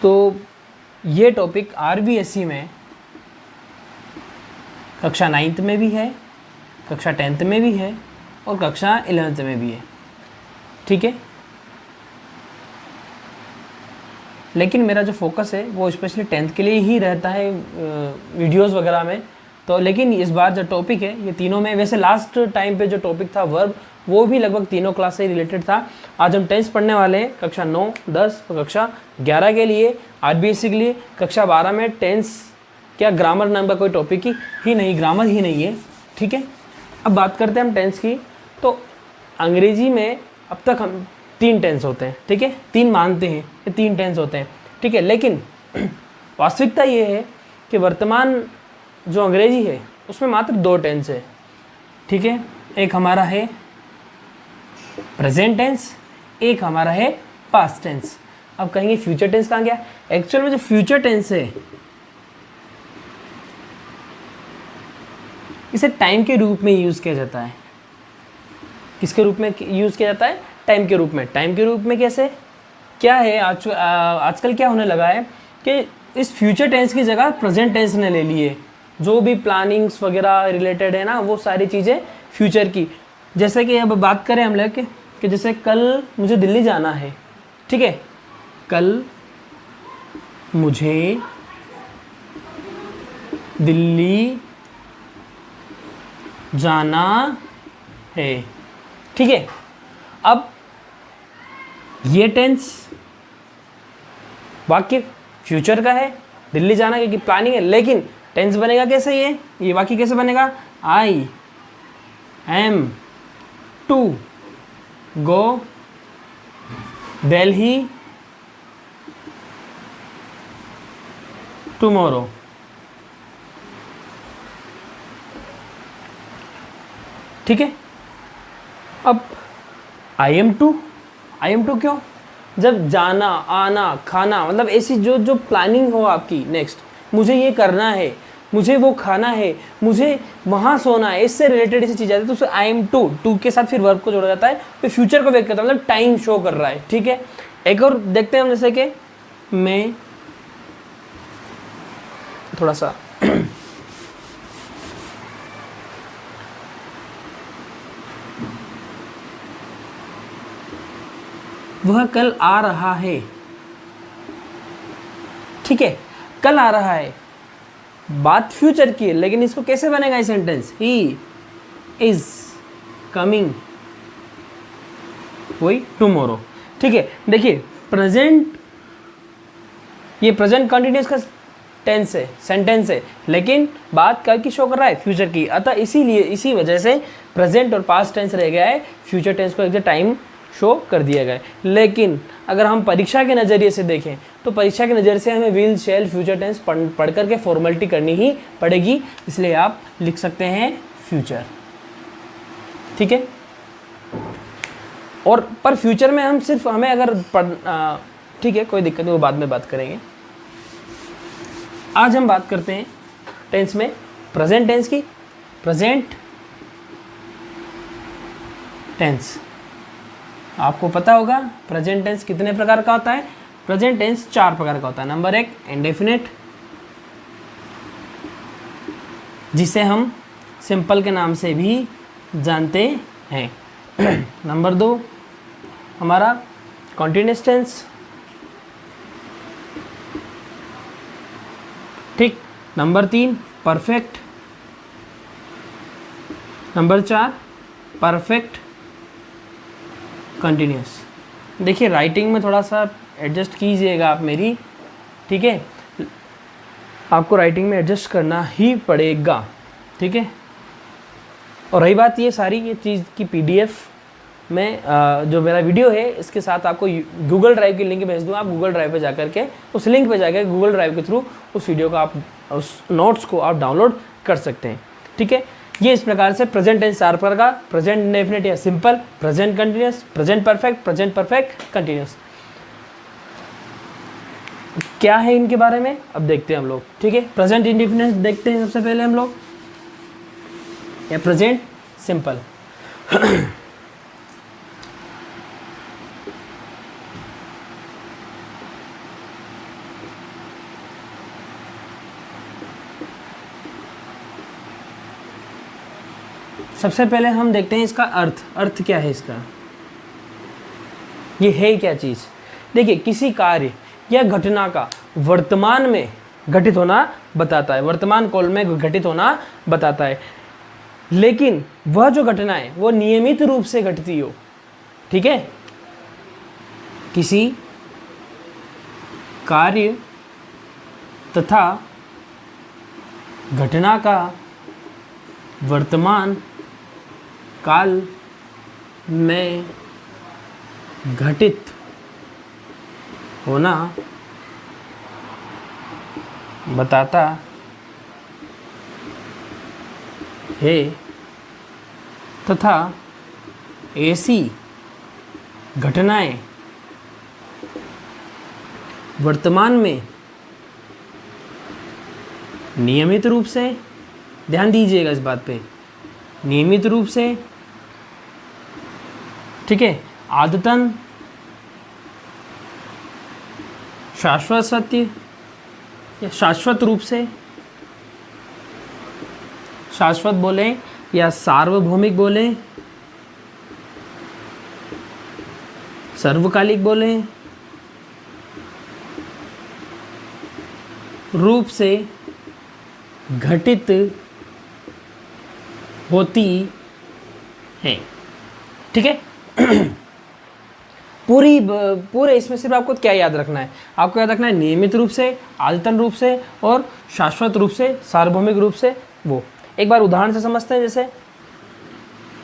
तो ये topic RBSC में कक्षा 9th में भी है, कक्षा 10th में भी है और कक्षा 11th में भी है, ठीक है। लेकिन मेरा जो फोकस है वो स्पेशली 10th के लिए ही रहता है वीडियोस वगैरह में। तो लेकिन इस बार जो टॉपिक है ये तीनों में, वैसे लास्ट टाइम पे जो टॉपिक था वर्ब वो भी लगभग तीनों क्लास से रिलेटेड था। आज हम टेंस पढ़ने वाले हैं कक्षा 9, 10 और कक्षा 11 के लिए, आरबीएससी के लिए। कक्षा 12 में टेंस क्या ग्रामर नाम का कोई टॉपिक ही नहीं, ग्रामर ही नहीं है, ठीक है। अब बात करते हैं हम टेंस की। तो अंग्रेजी में अब तक हम 3 टेंस होते हैं, ठीक है, 3 मानते हैं ये 3 टेंस होते हैं, ठीक है। लेकिन वास्तविकता ये है कि वर्तमान जो अंग्रेजी है उसमें मात्र 2 टेंस है, ठीक है। एक हमारा है प्रेजेंट टेंस, एक हमारा है पास्ट टेंस। अब कहेंगे फ्यूचर टेंस कहाँ गया? एक्चुअल में जो फ्यूचर टेंस है इसे टाइम के रूप में यूज़ किया जाता है। किसके रूप में यूज़ किया जाता है? टाइम के रूप में। टाइम के रूप में कैसे? क्या है आजकल क्या होने लगा है कि इस फ्यूचर टेंस की जगह प्रेजेंट टेंस ने ले लिए। जो भी प्लानिंग्स वगैरह रिलेटेड है ना, वो सारी चीज़ें फ्यूचर की। जैसे कि अब बात करें हम लोग कि जैसे कल मुझे दिल्ली जाना है, ठीक है, कल मुझे दिल्ली जाना है, ठीक है। अब ये टेंस वाक्य फ्यूचर का है, दिल्ली जाना क्योंकि प्लानिंग है, लेकिन टेंस बनेगा कैसे? ये वाक्य कैसे बनेगा? I am to go Delhi tomorrow, ठीक है। अब आई एम टू क्यों? जब जाना, आना, खाना, मतलब ऐसी जो प्लानिंग हो आपकी, नेक्स्ट मुझे ये करना है, मुझे वो खाना है, मुझे वहाँ सोना है, इससे रिलेटेड ऐसी चीज़ आती है तो उसे आई एम टू के साथ फिर वर्ब को जोड़ा जाता है, फिर फ्यूचर को व्यक्त करता है, मतलब टाइम शो कर रहा है, ठीक है। एक और देखते हैं हम, जैसे कि मैं थोड़ा सा वह कल आ रहा है, ठीक है, कल आ रहा है, बात फ्यूचर की है, लेकिन इसको कैसे बनेगा ये सेंटेंस? ही इज कमिंग वही टुमारो, ठीक है। देखिए प्रेजेंट, ये प्रेजेंट कंटिन्यूअस का टेंस है, सेंटेंस है, लेकिन बात कल की शो कर रहा है, फ्यूचर की। अतः इसीलिए इसी वजह से प्रेजेंट और पास्ट टेंस रह गया है, फ्यूचर टेंस को एक टाइम शो कर दिया गया है। लेकिन अगर हम परीक्षा के नज़रिए से देखें तो परीक्षा के नज़रिए से हमें विल, शैल, फ्यूचर टेंस पढ़ करके फॉर्मेलिटी करनी ही पड़ेगी, इसलिए आप लिख सकते हैं फ्यूचर, ठीक है। और पर फ्यूचर में हम सिर्फ हमें अगर ठीक है, कोई दिक्कत नहीं, वो बाद में बात करेंगे। आज हम बात करते हैं टेंस में प्रेजेंट टेंस की। प्रेजेंट टेंस आपको पता होगा प्रेजेंट टेंस कितने प्रकार का होता है? प्रेजेंट टेंस 4 प्रकार का होता है। नंबर 1 इंडेफिनिट, जिसे हम सिंपल के नाम से भी जानते हैं। नंबर 2 हमारा कॉन्टिन्यूअस टेंस, ठीक। Number 3 perfect. Number 4 perfect continuous. देखिए राइटिंग में थोड़ा सा एडजस्ट कीजिएगा आप मेरी, ठीक है, आपको राइटिंग में एडजस्ट करना ही पड़ेगा, ठीक है। और रही बात ये सारी ये चीज़ की पीडीएफ में जो मेरा वीडियो है इसके साथ आपको गूगल ड्राइव की लिंक भेज दूँ। आप गूगल ड्राइव पे जा करके उस लिंक पे जाकर गूगल ड्राइव के थ्रू उस वीडियो को आप, उस नोट्स को आप डाउनलोड कर सकते हैं, ठीक है। ये इस प्रकार से प्रेजेंट टेंस 4 प्रकार का, प्रेजेंट इंडेफिनिट या simple, present continuous, present perfect continuous. क्या है इनके बारे में अब देखते हैं हम लोग, ठीक है। प्रेजेंट इंडेफिनिट देखते हैं सबसे पहले हम लोग, या प्रेजेंट सिंपल। सबसे पहले हम देखते हैं इसका अर्थ। अर्थ क्या है इसका, ये है क्या चीज़। देखिए, किसी कार्य या घटना का वर्तमान में घटित होना बताता है, वर्तमान काल में घटित होना बताता है, लेकिन वह जो घटना है वो नियमित रूप से घटती हो। ठीक है, किसी कार्य तथा घटना का वर्तमान काल में घटित होना बताता है तथा ऐसी घटनाएं वर्तमान में नियमित रूप से, ध्यान दीजिएगा इस बात पे, नियमित रूप से, ठीक है, आदतन शाश्वत सत्य या शाश्वत रूप से, शाश्वत बोले या सार्वभौमिक बोले, सर्वकालिक बोले, रूप से घटित होती है। ठीक है, पूरे इसमें सिर्फ आपको क्या याद रखना है, आपको याद रखना है नियमित रूप से, आदतन रूप से और शाश्वत रूप से, सार्वभौमिक रूप से। वो एक बार उदाहरण से समझते हैं, जैसे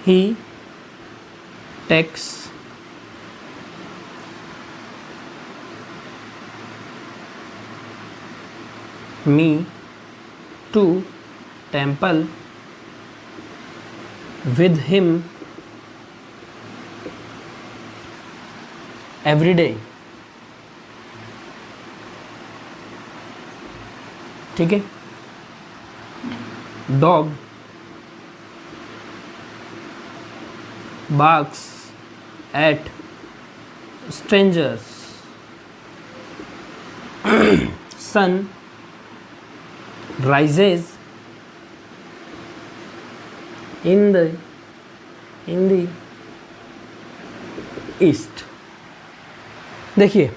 ही takes me to temple with him every day. ठीक है, dog barks at strangers, sun rises in the east। देखिए,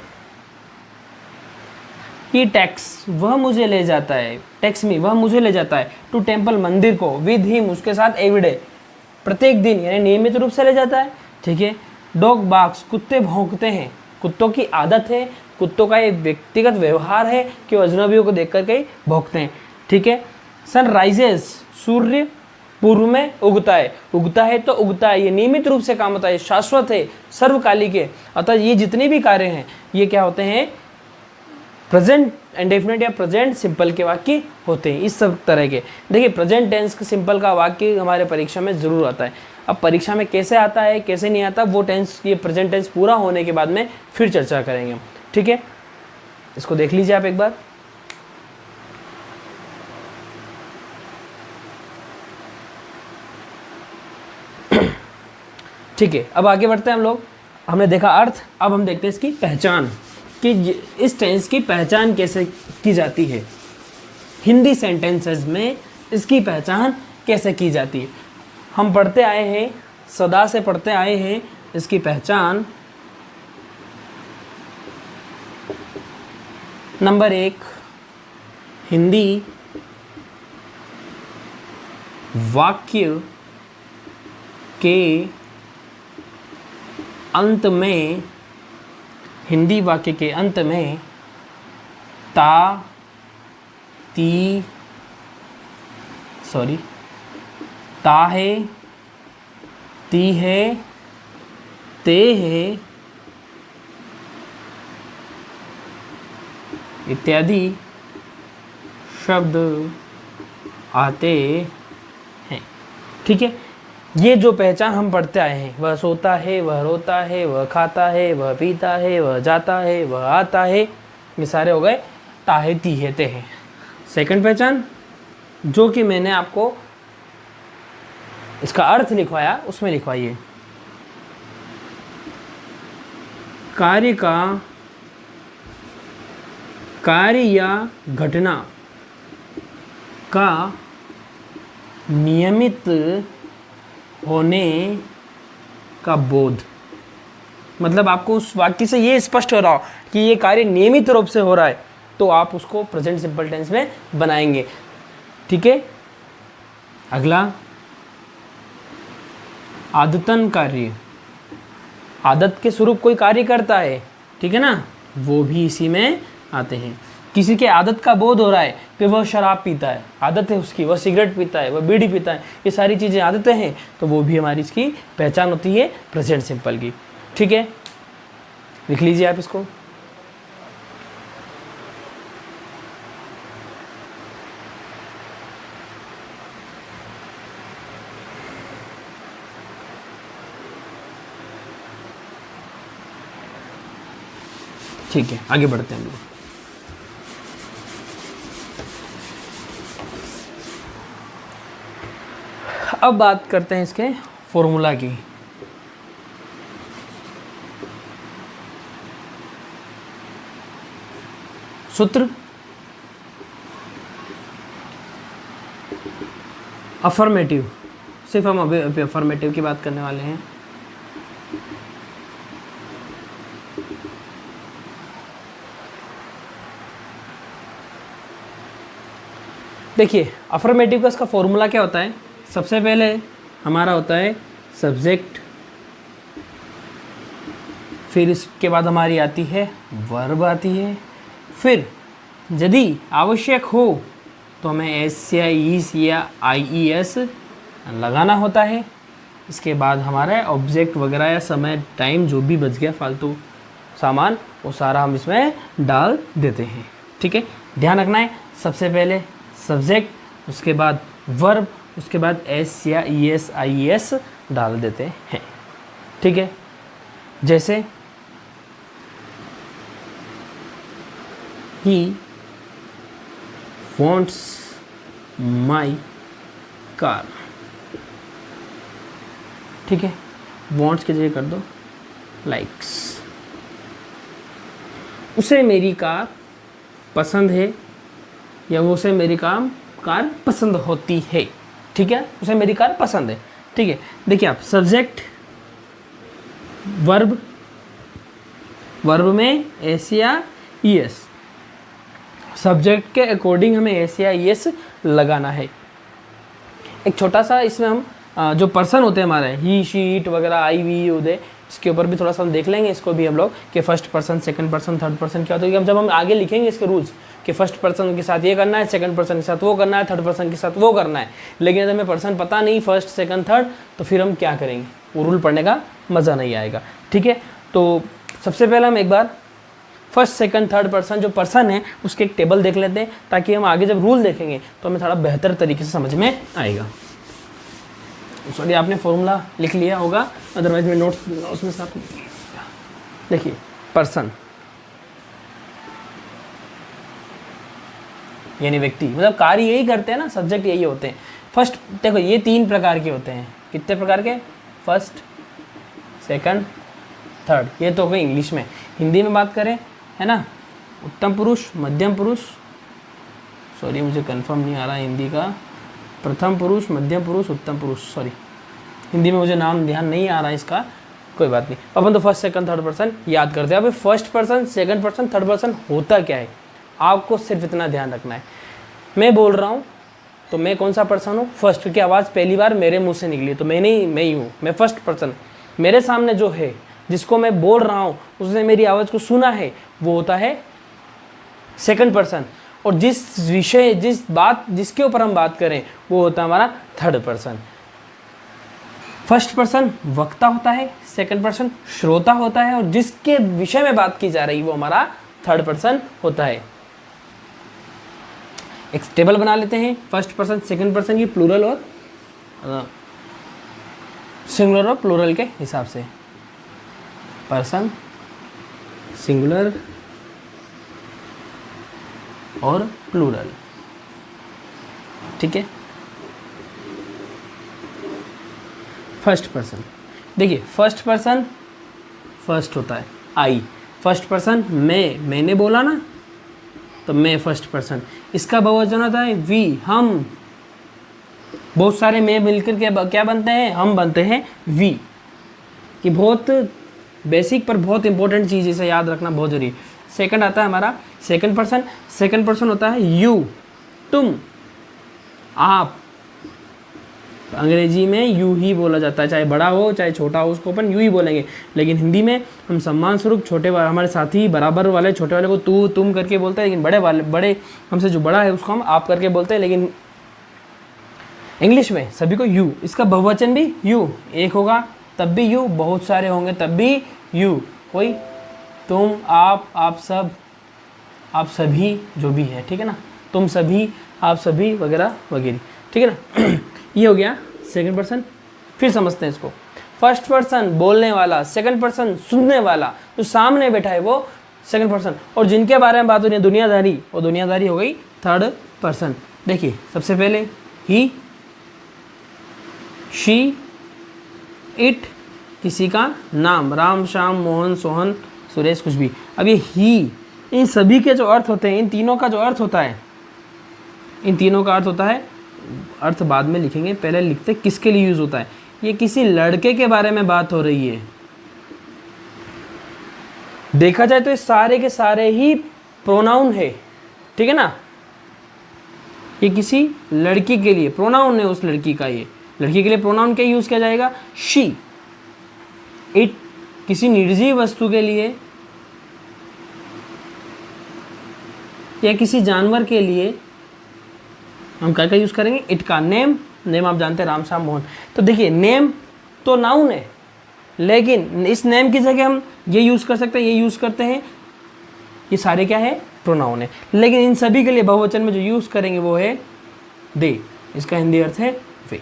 ये टैक्स वह मुझे ले जाता है, टैक्स मी वह मुझे ले जाता है, टू टेम्पल मंदिर को, विद हिम उसके साथ, एवरीडे प्रत्येक दिन, यानी नियमित रूप से ले जाता है। ठीक है, डॉग बार्क्स कुत्ते भौंकते हैं, कुत्तों की आदत है, कुत्तों का एक व्यक्तिगत व्यवहार है कि वो अजनबियों को देख करके ही भौंकते हैं। ठीक है, सन राइजेस सूर्य पूर्व में उगता है, उगता है तो उगता है, ये नियमित रूप से काम होता है, शाश्वत है, सर्वकालिक है। अतः ये जितने भी कार्य हैं ये क्या होते हैं, प्रेजेंट इंडेफिनिट या प्रेजेंट सिंपल के वाक्य होते हैं, इस सब तरह के। देखिए, प्रेजेंट टेंस सिंपल का वाक्य हमारे परीक्षा में ज़रूर आता है। अब परीक्षा में कैसे आता है कैसे नहीं आता, वो टेंस, ये प्रेजेंट टेंस पूरा होने के बाद में फिर चर्चा करेंगे। ठीक है, इसको देख लीजिए आप एक बार। ठीक है, अब आगे बढ़ते हैं हम लोग। हमने देखा अर्थ, अब हम देखते हैं इसकी पहचान कि इस टेंस की पहचान कैसे की जाती है, हिंदी सेंटेंसेस में इसकी पहचान कैसे की जाती है। हम पढ़ते आए हैं, सदा से पढ़ते आए हैं इसकी पहचान। नंबर 1, हिंदी वाक्य के अंत में, हिंदी वाक्य के अंत में ता, ती, ता है, ती है, ते है इत्यादि शब्द आते हैं। ठीक है, ये जो पहचान हम पढ़ते आए हैं, वह सोता है, वह रोता है, वह खाता है, वह पीता है, वह जाता है, वह आता है, ये सारे हो गए ताहे, तीहे, ते हैं। सेकंड पहचान जो कि मैंने आपको इसका अर्थ लिखवाया, उसमें लिखवाइए, कार्य का, कार्य या घटना का नियमित होने का बोध, मतलब आपको उस वाक्य से ये स्पष्ट हो रहा हो कि ये कार्य नियमित रूप से हो रहा है, तो आप उसको प्रेजेंट सिंपल टेंस में बनाएंगे। ठीक है, अगला आदतन कार्य, आदत के स्वरूप कोई कार्य करता है, ठीक है ना, वो भी इसी में आते हैं। किसी के आदत का बोध हो रहा है कि वह शराब पीता है, आदत है उसकी, वह सिगरेट पीता है, वह बीड़ी पीता है, ये सारी चीज़ें आदतें हैं, तो वो भी हमारी इसकी पहचान होती है प्रेजेंट सिंपल की। ठीक है, लिख लीजिए आप इसको। ठीक है, आगे बढ़ते हैं हम लोग। अब बात करते हैं इसके फॉर्मूला की। सूत्र अफर्मेटिव, सिर्फ हम अभी अफर्मेटिव की बात करने वाले हैं। देखिए अफर्मेटिव का इसका फॉर्मूला क्या होता है, सबसे पहले हमारा होता है सब्जेक्ट, फिर इसके बाद हमारी आती है वर्ब आती है, फिर यदि आवश्यक हो तो हमें एस या ईस या IES लगाना होता है। इसके बाद हमारा ऑब्जेक्ट वगैरह या समय टाइम जो भी बच गया फालतू सामान, वो सारा हम इसमें डाल देते हैं। ठीक है, ध्यान रखना है, सबसे पहले सब्जेक्ट, उसके बाद वर्ब, उसके बाद एस या ES IES डाल देते हैं। ठीक है, जैसे ही wants my car, ठीक है, wants की जगह कर दो likes, उसे मेरी कार पसंद है या वो उसे मेरी कार पसंद होती है। ठीक है, उसे मेरी कार पसंद है। ठीक है, देखिए आप सब्जेक्ट वर्ब, वर्ब में एस या ES, सब्जेक्ट के अकॉर्डिंग हमें एस या ES लगाना है। एक छोटा सा इसमें हम जो पर्सन होते हैं हमारे, ही शी इट वगैरह, आई वी उदय, इसके ऊपर भी थोड़ा सा हम देख लेंगे इसको भी हम लोग कि first person, second person, third person क्या होता है। जब हम आगे लिखेंगे इसके रूल्स कि फर्स्ट पर्सन के साथ ये करना है, सेकंड पर्सन के साथ वो करना है, थर्ड पर्सन के साथ वो करना है, लेकिन अगर हमें पर्सन पता नहीं फर्स्ट सेकंड थर्ड, तो फिर हम क्या करेंगे, वो रूल पढ़ने का मज़ा नहीं आएगा। ठीक है, तो सबसे पहले हम एक बार फर्स्ट सेकंड थर्ड पर्सन जो पर्सन है उसके एक टेबल देख लेते हैं, ताकि हम आगे जब रूल देखेंगे तो हमें थोड़ा बेहतर तरीके से समझ में आएगा। सॉरी, आपने फॉर्मूला लिख लिया होगा, अदरवाइज मैं नोट्स दूंगा उसमें से। आप देखिए पर्सन यानी व्यक्ति, मतलब कार्य यही करते हैं ना, सब्जेक्ट यही होते हैं। फर्स्ट देखो ये 3 प्रकार के होते हैं, कितने प्रकार के, फर्स्ट सेकंड थर्ड, ये तो हो गई इंग्लिश में। हिंदी में बात करें है ना, उत्तम पुरुष, मध्यम पुरुष, सॉरी मुझे कंफर्म नहीं आ रहा हिंदी का, प्रथम पुरुष, मध्यम पुरुष, उत्तम पुरुष, सॉरी हिंदी में मुझे नाम ध्यान नहीं आ रहा है इसका, कोई बात नहीं। अपन तो फर्स्ट सेकंड थर्ड पर्सन याद करते हैं। अब first person second person third person होता क्या है, आपको सिर्फ इतना ध्यान रखना है। मैं बोल रहा हूँ तो मैं कौन सा पर्सन हूँ, फर्स्ट की आवाज़ पहली बार मेरे मुंह से निकली तो मैं ही हूँ, मैं फर्स्ट पर्सन। मेरे सामने जो है जिसको मैं बोल रहा हूँ उसने मेरी आवाज़ को सुना है, वो होता है सेकंड पर्सन। और जिस विषय जिसके ऊपर हम बात करें वो होता है हमारा थर्ड पर्सन। फर्स्ट पर्सन वक्ता होता है, सेकंड पर्सन श्रोता होता है, और जिसके विषय में बात की जा रही वो हमारा थर्ड पर्सन होता है। एक टेबल बना लेते हैं फर्स्ट पर्सन सेकंड पर्सन की प्लूरल और सिंगुलर और प्लूरल के हिसाब से। पर्सन सिंगुलर और प्लूरल, ठीक है। फर्स्ट पर्सन, देखिए फर्स्ट पर्सन फर्स्ट होता है आई, फर्स्ट पर्सन मैंने बोला ना तो मैं फर्स्ट पर्सन। इसका बहुवचन होता है वी, हम, बहुत सारे मैं मिलकर के क्या बनते हैं, हम बनते हैं वी। कि बहुत बेसिक पर बहुत इंपॉर्टेंट चीज़, इसे याद रखना बहुत जरूरी है। सेकंड आता है हमारा सेकंड पर्सन। सेकंड पर्सन होता है यू, तुम, आप। अंग्रेजी में यू ही बोला जाता है, चाहे बड़ा हो चाहे छोटा हो, उसको अपन यू ही बोलेंगे। लेकिन हिंदी में हम सम्मान स्वरूप छोटे वाले, हमारे साथी बराबर वाले छोटे वाले को तू तुम करके बोलते हैं, लेकिन बड़े हमसे जो बड़ा है उसको हम आप करके बोलते हैं। लेकिन इंग्लिश में सभी को यू। इसका बहुवचन भी यू, एक होगा तब भी यू, बहुत सारे होंगे तब भी यू। कोई तुम, आप सब, आप सभी, जो भी है, ठीक है ना, तुम सभी, आप सभी वगैरह वगैरह, ठीक है ना। ये हो गया सेकंड पर्सन। फिर समझते हैं इसको। फर्स्ट पर्सन बोलने वाला, सेकंड पर्सन सुनने वाला, जो सामने बैठा है वो सेकंड पर्सन। और जिनके बारे में बात हो रही है दुनियादारी, वो दुनियादारी हो गई थर्ड पर्सन। देखिए सबसे पहले ही, शी, इट, किसी का नाम, राम, श्याम, मोहन, सोहन, सुरेश, कुछ भी। अब ये ही, इन सभी के जो अर्थ होते हैं, इन तीनों का जो अर्थ होता है, इन तीनों का अर्थ होता है, अर्थ बाद में लिखेंगे, पहले लिखते किसके लिए यूज होता है। ये किसी लड़के के बारे में बात हो रही है। देखा जाए तो ये सारे के सारे ही प्रोनाउन है, ठीक है ना। ये किसी लड़की के लिए प्रोनाउन है, उस लड़की का, ये लड़की के लिए प्रोनाउन क्या यूज किया जाएगा, शी। इट किसी निर्जीव वस्तु के लिए या किसी जानवर के लिए हम क्या क्या यूज करेंगे, इट का। नेम, नेम आप जानते हैं, राम, श्याम, मोहन। तो देखिए नेम तो नाउन है, लेकिन इस नेम की जगह हम ये यूज कर सकते हैं, ये यूज करते हैं, ये सारे क्या है, प्रोनाउन है। लेकिन इन सभी के लिए बहुवचन में जो यूज करेंगे वो है दे। इसका हिंदी अर्थ है वे।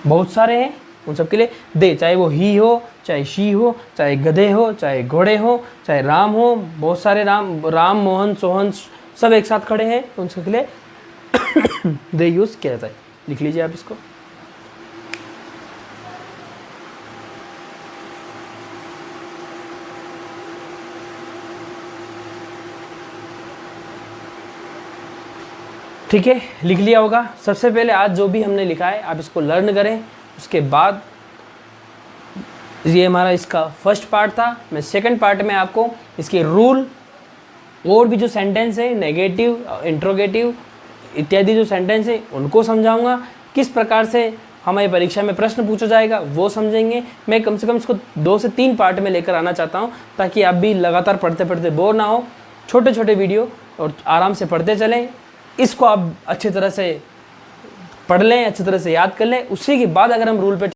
बहुत सारे हैं, उन सब के लिए दे, चाहे वो ही हो, चाहे शी हो, चाहे गधे हो, चाहे घोड़े हो, चाहे राम हो, बहुत सारे राम, मोहन, सोहन सब एक साथ खड़े हैं, तो उनके लिए दे यूज किया जाता है। लिख लीजिए आप इसको। ठीक है, लिख लिया होगा। सबसे पहले आज जो भी हमने लिखा है आप इसको लर्न करें, उसके बाद ये हमारा इसका फर्स्ट पार्ट था। मैं सेकंड पार्ट में आपको इसके रूल और भी जो सेंटेंस है, नेगेटिव, इंट्रोगेटिव इत्यादि जो सेंटेंस है उनको समझाऊंगा। किस प्रकार से हमारी परीक्षा में प्रश्न पूछा जाएगा वो समझेंगे। मैं कम से कम इसको 2 से 3 पार्ट में लेकर आना चाहता हूँ, ताकि आप भी लगातार पढ़ते पढ़ते बोर ना हो। छोटे छोटे वीडियो और आराम से पढ़ते चलें। इसको आप अच्छी तरह से पढ़ लें, अच्छी तरह से याद कर लें। उसी के बाद अगर हम रूल पे